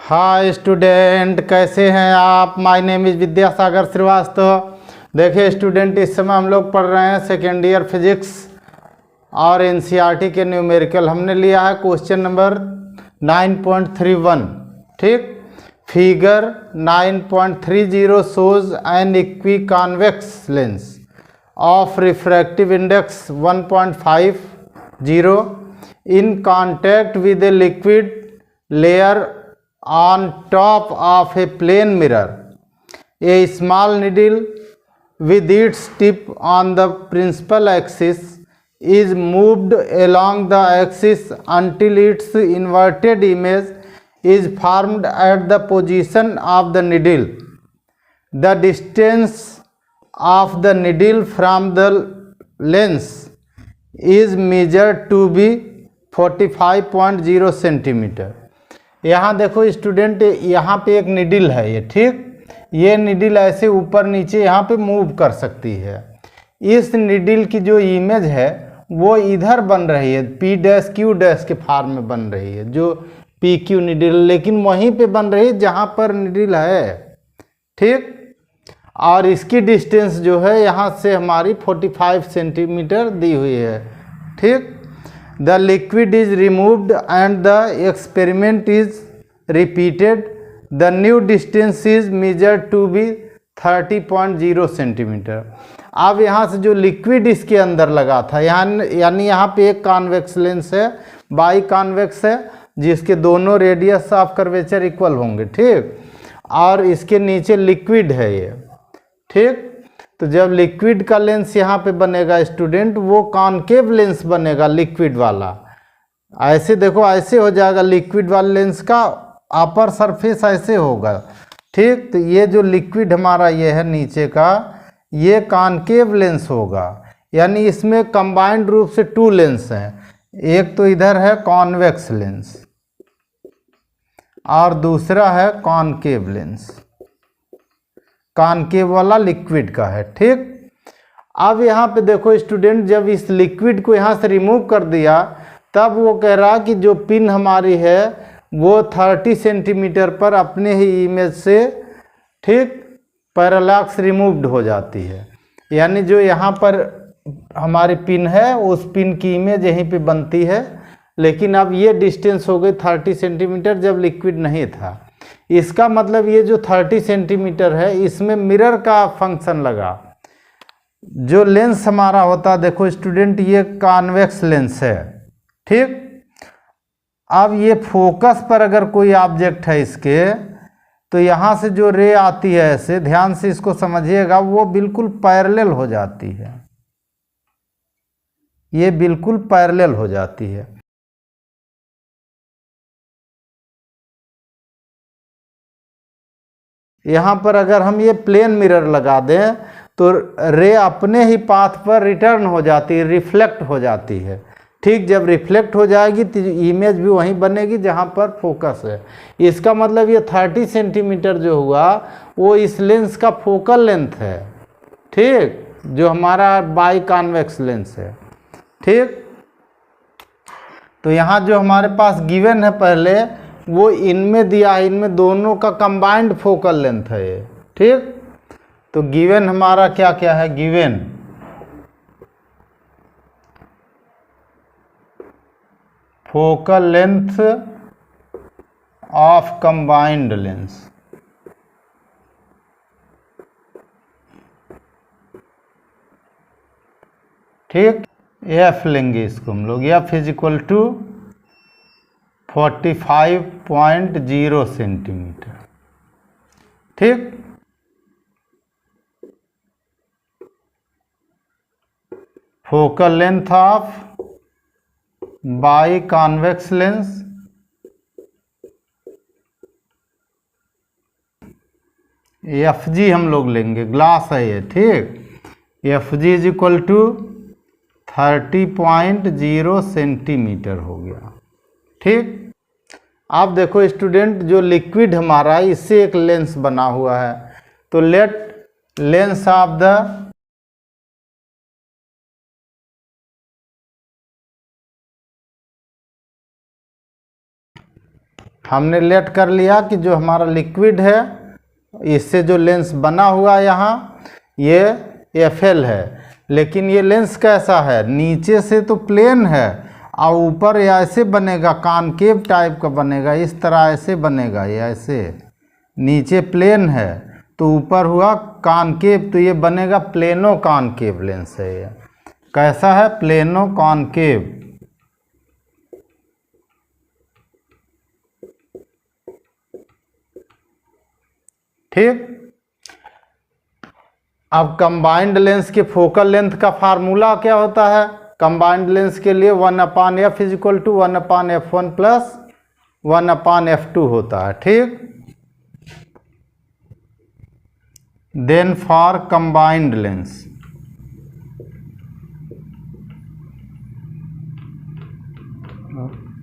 Hi student, कैसे हैं आप। My name is Vidyasagar Shrivastava. देखिए स्टूडेंट, इस समय हम लोग पढ़ रहे हैं सेकेंड ईयर फिजिक्स और एनसीईआरटी के न्यूमेरिकल। हमने लिया है क्वेश्चन नंबर 9.31। ठीक, figure 9.30 shows an equiconvex lens of refractive index 1.50 in contact with a liquid layer on top of a plane mirror. A small needle with its tip on the principal axis is moved along the axis until its inverted image is formed at the position of the needle. The distance of the needle from the lens is measured to be 45.0 centimetre. यहाँ देखो student, यहाँ पे एक needle है ये। ठीक, ये needle ऐसे ऊपर नीचे यहाँ पे मूव कर सकती है। इस निडिल की जो इमेज है वो इधर बन रही है, पी डैश क्यू डैश के फॉर्म में बन रही है, जो पी क्यू निडिल, लेकिन वहीं पे बन रही है जहाँ पर निडिल है। ठीक, और इसकी डिस्टेंस जो है यहाँ से हमारी 45 सेंटीमीटर दी हुई है। ठीक, the liquid is removed and the experiment is repeated. The new distance is measured to be 30.0 centimetre. अब यहाँ से जो लिक्विड इसके अंदर लगा था, यानी यहाँ पे एक कॉन्वेक्स लेंस है, बाई कॉन्वेक्स है, जिसके दोनों रेडियस ऑफ कर्वेचर इक्वल होंगे। ठीक, और इसके नीचे लिक्विड है ये। ठीक, तो जब लिक्विड का लेंस यहाँ पे बनेगा स्टूडेंट, वो कॉनकेव लेंस बनेगा लिक्विड वाला। ऐसे देखो, ऐसे हो जाएगा लिक्विड वाले लेंस का अपर सरफेस ऐसे होगा। ठीक, तो ये जो लिक्विड हमारा ये है नीचे का, ये कॉनकेव लेंस होगा, यानी इसमें कंबाइंड रूप से 2 लेंस हैं। एक तो इधर है कॉन्वेक्स लेंस और दूसरा है कॉनकेव लेंस। कॉनकेव वाला लिक्विड का है। ठीक, अब यहाँ पे देखो स्टूडेंट, जब इस लिक्विड को यहाँ से रिमूव कर दिया, तब वो कह रहा कि जो पिन हमारी है वो 30 सेंटीमीटर पर अपने ही इमेज से, ठीक, पैरेलैक्स रिमूव्ड हो जाती है। यानी जो यहाँ पर हमारी पिन है उस पिन की इमेज यहीं पे बनती है, लेकिन अब ये डिस्टेंस हो गई 30 सेंटीमीटर जब लिक्विड नहीं था। इसका मतलब ये जो 30 सेंटीमीटर है, इसमें मिरर का फंक्शन लगा। जो लेंस हमारा होता है, देखो स्टूडेंट, ये कॉन्वेक्स लेंस है। ठीक, अब ये फोकस पर अगर कोई ऑब्जेक्ट है इसके, तो यहाँ से जो रे आती है, ऐसे ध्यान से इसको समझिएगा, वो बिल्कुल पैरेलल हो जाती है। ये बिल्कुल पैरेलल हो जाती है। यहाँ पर अगर हम ये प्लेन मिरर लगा दें तो रे अपने ही पाथ पर रिटर्न हो जाती है, रिफ्लेक्ट हो जाती है। ठीक, जब रिफ्लेक्ट हो जाएगी तो इमेज भी वहीं बनेगी जहाँ पर फोकस है। इसका मतलब ये 30 सेंटीमीटर जो हुआ वो इस लेंस का फोकल लेंथ है। ठीक, जो हमारा बाई कॉन्वेक्स लेंस है। ठीक, तो यहाँ जो हमारे पास गिवन है पहले, वो इनमें दिया है, इनमें दोनों का कंबाइंड फोकल लेंथ है ये। ठीक, तो गिवन हमारा क्या क्या है, given focal length of combined lens. ठीक, एफ लेंगे इसको हम लोग, F is equal to 45.0 centimetre. ठीक, focal length of biconvex lens F G हम लोग लेंगे, ग्लास है ये। ठीक, F G is equal to 30.0 centimetre हो गया। ठीक, आप देखो स्टूडेंट, जो लिक्विड हमारा, इससे एक लेंस बना हुआ है, तो लेट लेंस ऑफ द हमने लेट कर लिया कि जो हमारा लिक्विड है इससे जो लेंस बना हुआ यहाँ ये एफएल है, लेकिन ये लेंस कैसा है, नीचे से तो प्लेन है और ऊपर ऐसे बनेगा, कॉनकेव टाइप का बनेगा, इस तरह ऐसे बनेगा, ये ऐसे नीचे प्लेन है तो ऊपर हुआ कॉनकेव, तो ये बनेगा प्लेनो कॉनकेव लेंस है। ये कैसा है, प्लेनो कॉनकेव। ठीक। अब कंबाइंड लेंस के फोकल लेंथ का फार्मूला क्या होता है, कंबाइंड लेंस के लिए 1/f is equal to 1/f1 plus 1/f2 होता है। ठीक। देन फॉर कंबाइंड लेंस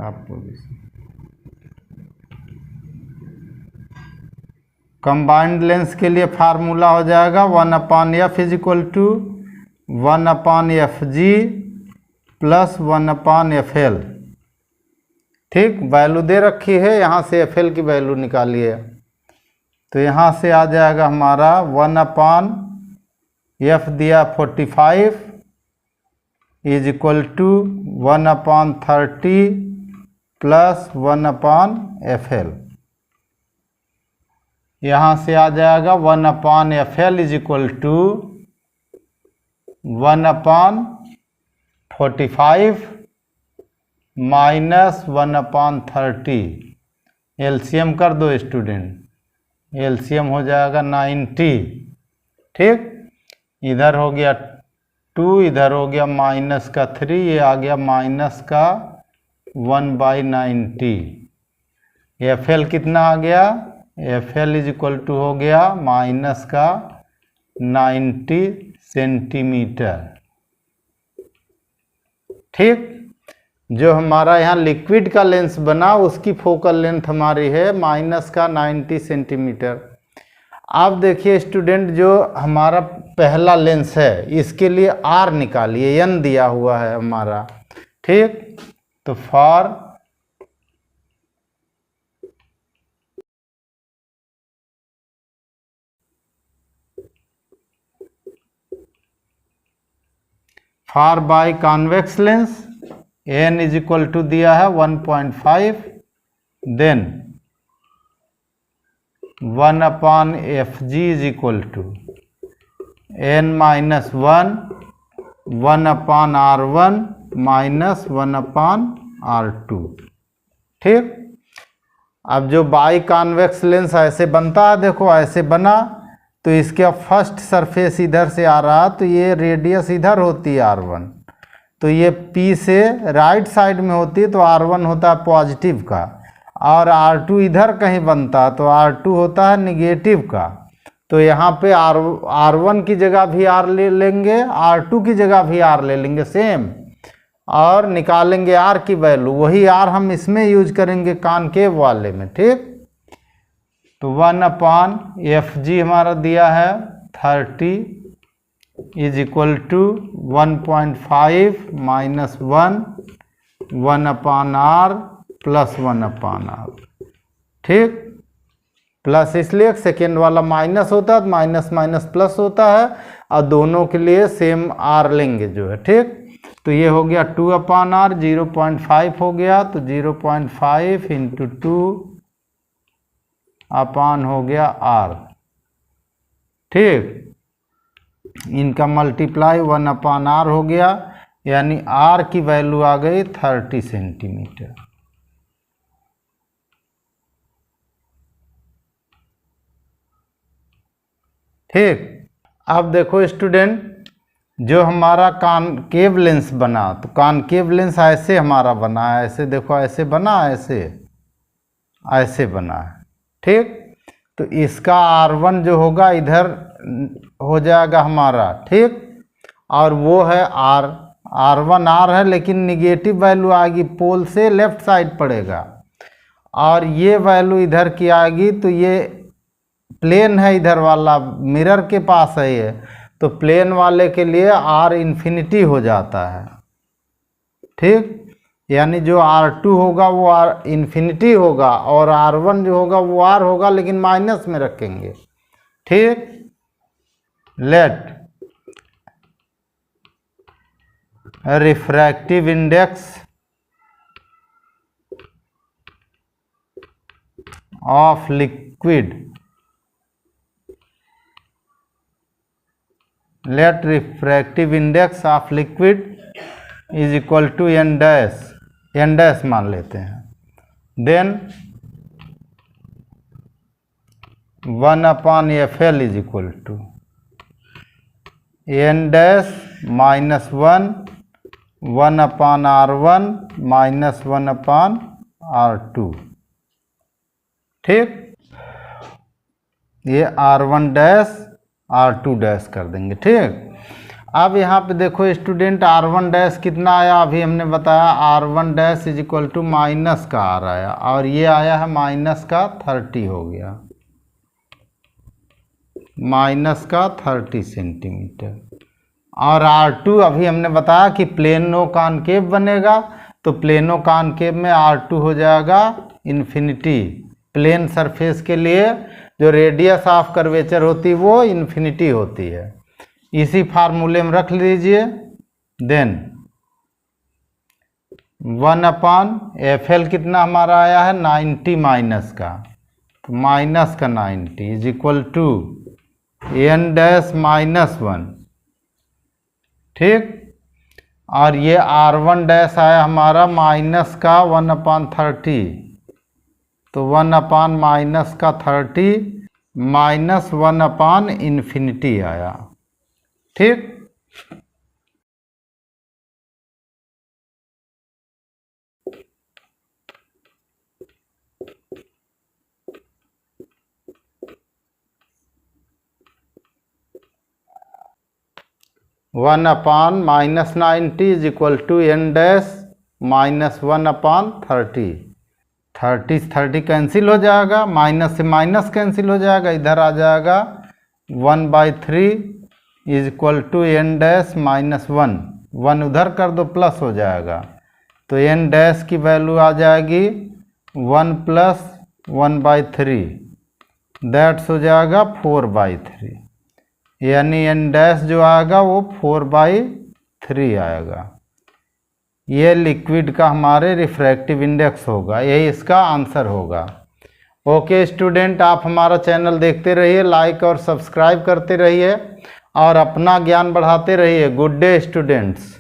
आपको कंबाइंड लेंस के लिए फार्मूला हो जाएगा 1/f is equal to 1/fg plus 1/fl। ठीक। वैल्यू दे रखी है, यहाँ से fl की वैल्यू निकालिए, तो यहाँ से आ जाएगा हमारा 1/f दिया 45 is equal to 1/30 plus 1/fl। यहाँ से आ जाएगा 1/fl is equal to 1/45 minus 1/30। LCM कर दो स्टूडेंट, एलसीएम हो जाएगा 90। ठीक। इधर हो गया 2, इधर हो गया माइनस का 3, ये आ गया माइनस का 1/90। एफएल कितना आ गया, एफएल इज इक्वल टू हो गया माइनस का 90 सेंटीमीटर। ठीक। जो हमारा यहाँ लिक्विड का लेंस बना उसकी फोकल लेंथ हमारी है माइनस का 90 सेंटीमीटर। अब देखिए स्टूडेंट, जो हमारा पहला लेंस है इसके लिए आर निकालिए, एन दिया हुआ है हमारा। ठीक। तो for biconvex lens n is equal to दिया है 1.5, then 1/fg is equal to n minus 1/r1 minus 1/r2। ठीक। अब जो बाई कॉन्वेक्स लेंस ऐसे बनता है, देखो ऐसे बना, तो इसके फर्स्ट सरफेस इधर से आ रहा, तो ये रेडियस इधर होती है r1, तो ये P से राइट साइड में होती है, तो r1 होता है पॉजिटिव का, और r2 इधर कहीं बनता है तो r2 होता है निगेटिव का। तो यहाँ पे r1 की जगह भी r ले लेंगे, r2 की जगह भी r ले लेंगे सेम, और निकालेंगे r की वैल्यू, वही r हम इसमें यूज करेंगे कॉनकेव वाले में। ठीक। तो 1/fg हमारा दिया है 30 is equal to 1.5 minus 1/r plus 1/r। ठीक। प्लस इसलिए सेकेंड वाला माइनस होता है, माइनस माइनस प्लस होता है, और दोनों के लिए सेम r लेंगे जो है। ठीक। तो ये हो गया 2/r, 0.5 हो गया, तो 0.5 इंटू 2 अपान हो गया r। ठीक। इनका मल्टीप्लाई 1/r हो गया, यानी r की वैल्यू आ गई 30 सेंटीमीटर। ठीक। अब देखो स्टूडेंट, जो हमारा कॉनकेव लेंस बना, तो कॉनकेव लेंस ऐसे हमारा बना है, ऐसे देखो, ऐसे बना, ऐसे बना है। ठीक। तो इसका r1 जो होगा इधर हो जाएगा हमारा। ठीक। और वो है r1 r है, लेकिन निगेटिव वैल्यू आएगी, पोल से लेफ्ट साइड पड़ेगा, और ये वैल्यू इधर की आएगी, तो ये प्लेन है इधर वाला, मिरर के पास है ये, तो प्लेन वाले के लिए r इन्फिनिटी हो जाता है। ठीक। यानी जो R2 होगा वो इन्फिनिटी होगा और R1 जो होगा वो R होगा, लेकिन माइनस में रखेंगे। ठीक, let refractive index of liquid, let refractive index of liquid is equal to n dash मान लेते हैं। Then 1/FL is equal to n dash minus 1/R1 minus 1/R2। ठीक, ये R1 डैश R2 डैश कर देंगे। ठीक, अब यहाँ पे देखो स्टूडेंट, R1 डैश कितना आया, अभी हमने बताया R1 dash is equal to minus का R आया, और ये आया है माइनस का 30 हो गया, माइनस का 30 सेंटीमीटर। और R2 अभी हमने बताया कि प्लेनो कॉनकेव बनेगा, तो प्लेनो कॉनकेव में R2 हो जाएगा इन्फिनिटी। प्लेन सरफेस के लिए जो रेडियस ऑफ कर्वेचर होती है वो इन्फिनिटी होती है, इसी फार्मूले में रख लीजिए। देन 1/FL कितना हमारा आया है 90 माइनस का, तो माइनस का 90 is equal to n dash minus 1। ठीक, और ये R1 डैश आया हमारा माइनस का 1/30, तो 1/ माइनस का 30 माइनस 1/इन्फिनिटी आया। ठीक, (1/-90 is equal to n dash minus 1/30। 30 cancel हो जाएगा, माइनस से माइनस कैंसिल हो जाएगा, इधर आ जाएगा 1/3 is equal to n dash minus 1 उधर कर दो, प्लस हो जाएगा, तो एन डैश की वैल्यू आ जाएगी 1 + 1/3, दैट्स हो जाएगा 4/3, यानी एन डैश जो आएगा वो 4/3 आएगा। ये लिक्विड का हमारे रिफ्रैक्टिव इंडेक्स होगा, यही इसका आंसर होगा। ओके स्टूडेंट, आप हमारा चैनल देखते रहिए, लाइक और सब्सक्राइब करते रहिए और अपना ज्ञान बढ़ाते रहिए। Good day students.